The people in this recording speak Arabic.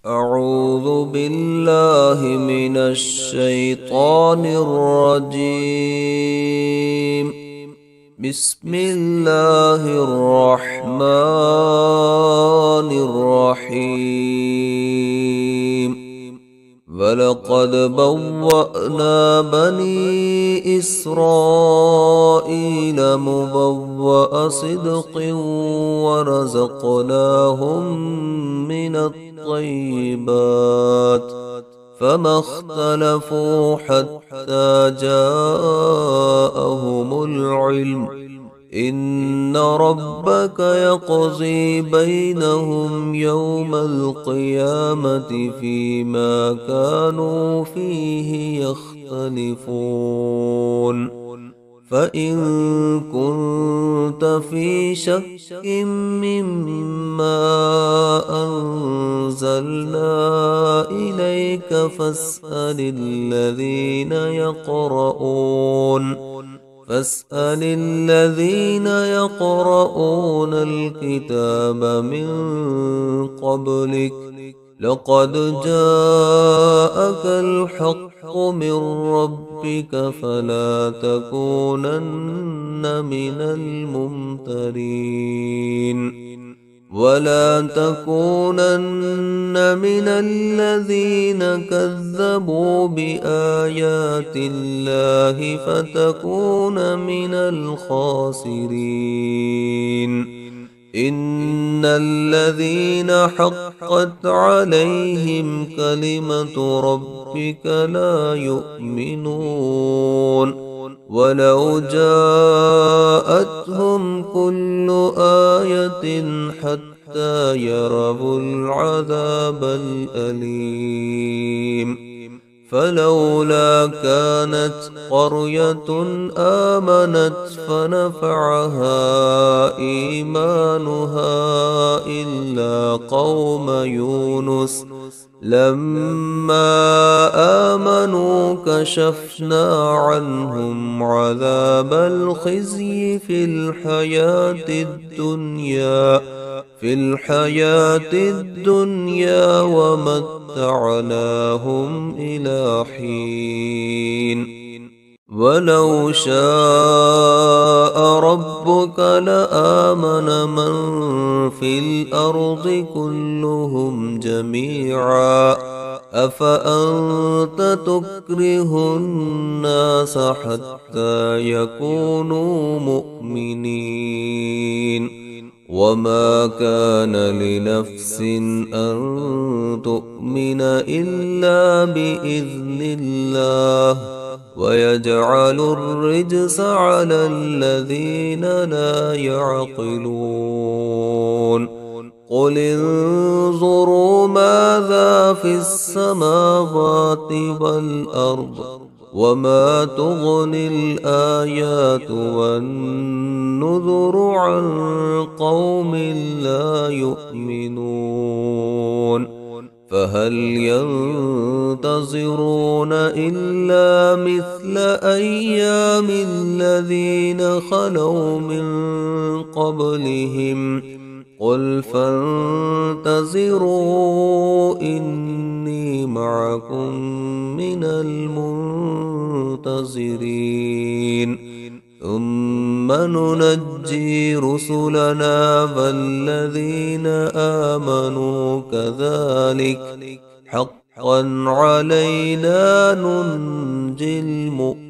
أعوذ بالله من الشيطان الرجيم. بسم الله الرحمن الرحيم. ولقد بوأنا بني إسرائيل مبوأ صدق ورزقناهم من الطيبات فما اختلفوا حتى جاءهم العلم إن ربك يقضي بينهم يوم القيامة فيما كانوا فيه يختلفون. فإن كنت في شك مما أنزلنا إليك فاسأل الذين يقرؤون الكتاب من قبلك لقد جاءك الحق من ربك فلا تكونن من الممترين ولا تكونن من الذين كذبوا بآيات الله فتكون من الخاسرين. إن الذين حقت عليهم كلمة ربك لا يؤمنون ولو جاءتهم كل آية حتى يروا العذاب الأليم. فلولا كانت قرية آمنت فنفعها إيمانها إلا قوم يونس لما آمنوا كشفنا عنهم عذاب الخزي في الحياة الدنيا ومتعناهم إلى حين. ولو شاء ربك لآمن من في الأرض كلهم جميعا أفأنت تكره الناس حتى يكونوا مؤمنين. وما كان لنفس أن تؤمن إلا بإذن الله ويجعل الرجس على الذين لا يعقلون. قل انظروا ماذا في السماوات والأرض وما تغني الآيات والنذر عن قوم لا يؤمنون. فهل ينتظرون إلا مثل أيام الذين خلوا من قبلهم قل فانتظروا إني معكم من المنتظرين. ثم ننجي رسلنا والذين آمنوا كذلك حقا علينا ننجي المؤمنين.